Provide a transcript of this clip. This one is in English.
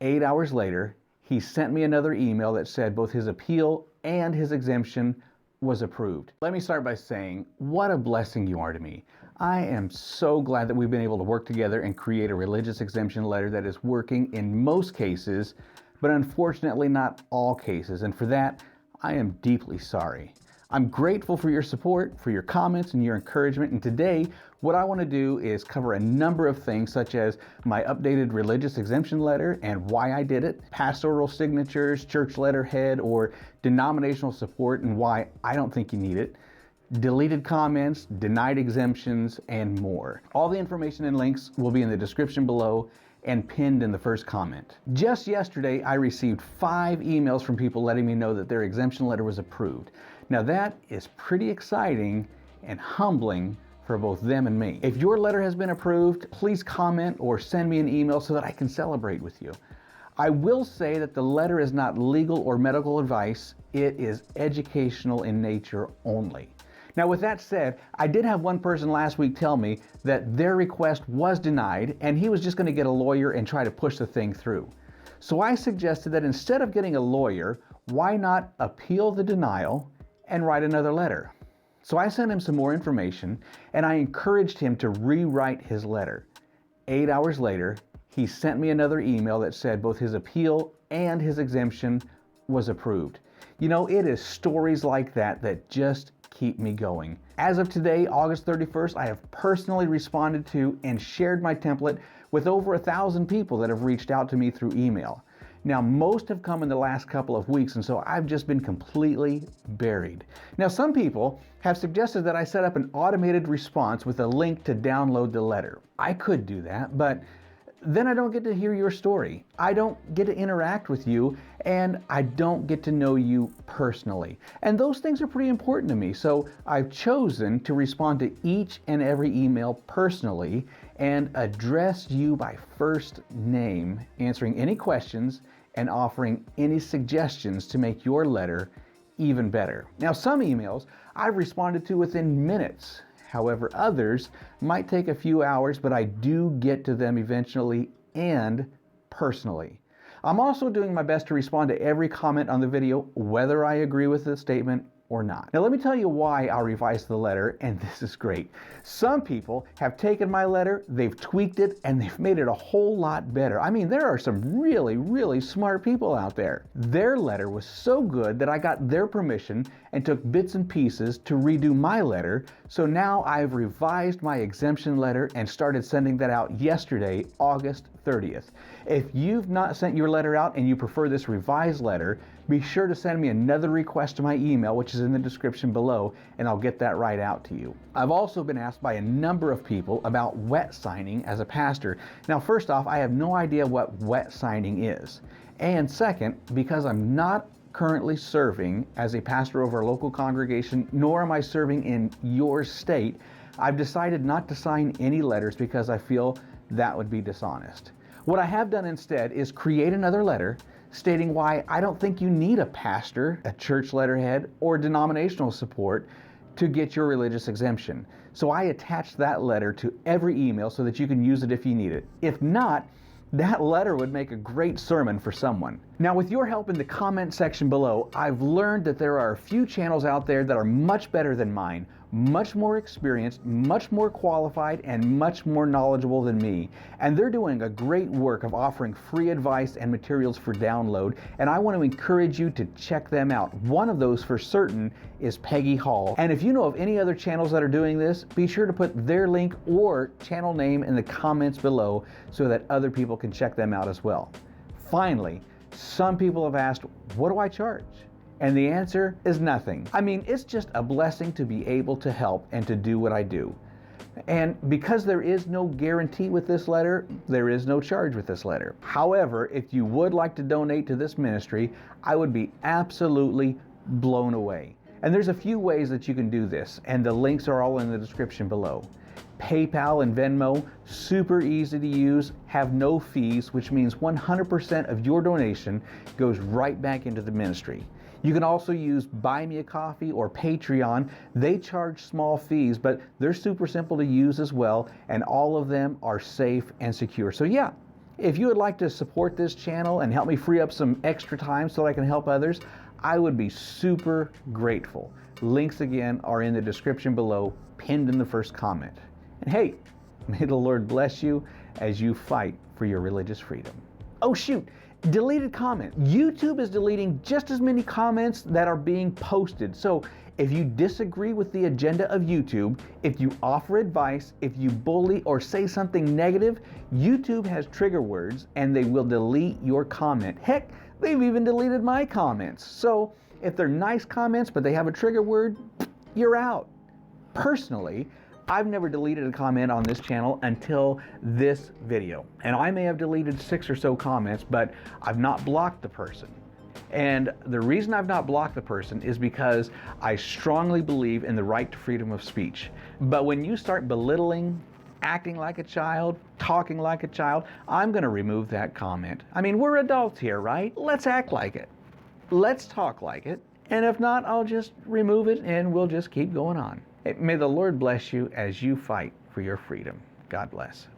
8 hours later, he sent me another email that said both his appeal and his exemption was approved. Let me start by saying what a blessing you are to me. I am so glad that we've been able to work together and create a religious exemption letter that is working in most cases, but unfortunately not all cases, and for that, I am deeply sorry. I'm grateful for your support, for your comments and your encouragement, and today what I want to do is cover a number of things such as my updated religious exemption letter and why I did it, pastoral signatures, church letterhead, or denominational support and why I don't think you need it, deleted comments, denied exemptions, and more. All the information and links will be in the description below and pinned in the first comment. Just yesterday, I received 5 emails from people letting me know that their exemption letter was approved. Now that is pretty exciting and humbling for both them and me. If your letter has been approved, please comment or send me an email so that I can celebrate with you. I will say that the letter is not legal or medical advice. It is educational in nature only. Now with that said, I did have one person last week tell me that their request was denied and he was just going to get a lawyer and try to push the thing through. So I suggested that instead of getting a lawyer, why not appeal the denial and write another letter? So I sent him some more information and I encouraged him to rewrite his letter. 8 hours later, he sent me another email that said both his appeal and his exemption was approved. You know, it is stories like that that just keep me going. As of today, August 31st, I have personally responded to and shared my template with over 1,000 people that have reached out to me through email. Now, most have come in the last couple of weeks, and so I've just been completely buried. Now, some people have suggested that I set up an automated response with a link to download the letter. I could do that, but then I don't get to hear your story. I don't get to interact with you, and I don't get to know you personally. And those things are pretty important to me, so I've chosen to respond to each and every email personally and address you by first name, answering any questions and offering any suggestions to make your letter even better. Now, some emails I've responded to within minutes. However, others might take a few hours, but I do get to them eventually and personally. I'm also doing my best to respond to every comment on the video, whether I agree with the statement or not. Now let me tell you why I'll revise the letter, and this is great. Some people have taken my letter, they've tweaked it, and they've made it a whole lot better. I mean, there are some really, really smart people out there. Their letter was so good that I got their permission and took bits and pieces to redo my letter, so now I've revised my exemption letter and started sending that out yesterday, August 30th. If you've not sent your letter out and you prefer this revised letter, be sure to send me another request to my email, which is in the description below, and I'll get that right out to you. I've also been asked by a number of people about wet signing as a pastor. Now, first off, I have no idea what wet signing is. And second, because I'm not currently serving as a pastor over a local congregation, nor am I serving in your state, I've decided not to sign any letters because I feel that would be dishonest. What I have done instead is create another letter stating why I don't think you need a pastor, a church letterhead, or denominational support to get your religious exemption. So I attached that letter to every email so that you can use it if you need it. If not, that letter would make a great sermon for someone. Now, with your help in the comment section below, I've learned that there are a few channels out there that are much better than mine, much more experienced, much more qualified, and much more knowledgeable than me. And they're doing a great work of offering free advice and materials for download, and I want to encourage you to check them out. One of those for certain is Peggy Hall. And if you know of any other channels that are doing this, be sure to put their link or channel name in the comments below so that other people can check them out as well. Finally, some people have asked, what do I charge? And the answer is nothing. I mean, it's just a blessing to be able to help and to do what I do. And because there is no guarantee with this letter, there is no charge with this letter. However, if you would like to donate to this ministry, I would be absolutely blown away. And there's a few ways that you can do this, and the links are all in the description below. PayPal and Venmo, super easy to use, have no fees, which means 100% of your donation goes right back into the ministry. You can also use Buy Me a Coffee or Patreon. They charge small fees, but they're super simple to use as well, and all of them are safe and secure. So yeah, If you would like to support this channel and help me free up some extra time so that I can help others, I would be super grateful. Links again are in the description below, pinned in the first comment. And hey, may the Lord bless you as you fight for your religious freedom. Oh shoot, deleted comment. YouTube is deleting just as many comments that are being posted. So if you disagree with the agenda of YouTube, if you offer advice, if you bully or say something negative, YouTube has trigger words and they will delete your comment. Heck, they've even deleted my comments. So if they're nice comments but they have a trigger word, you're out. Personally, I've never deleted a comment on this channel until this video. And I may have deleted 6 or so comments, but I've not blocked the person. And the reason I've not blocked the person is because I strongly believe in the right to freedom of speech. But when you start belittling, acting like a child, talking like a child, I'm going to remove that comment. I mean, we're adults here, right? Let's act like it. Let's talk like it. And if not, I'll just remove it and we'll just keep going on. May the Lord bless you as you fight for your freedom. God bless.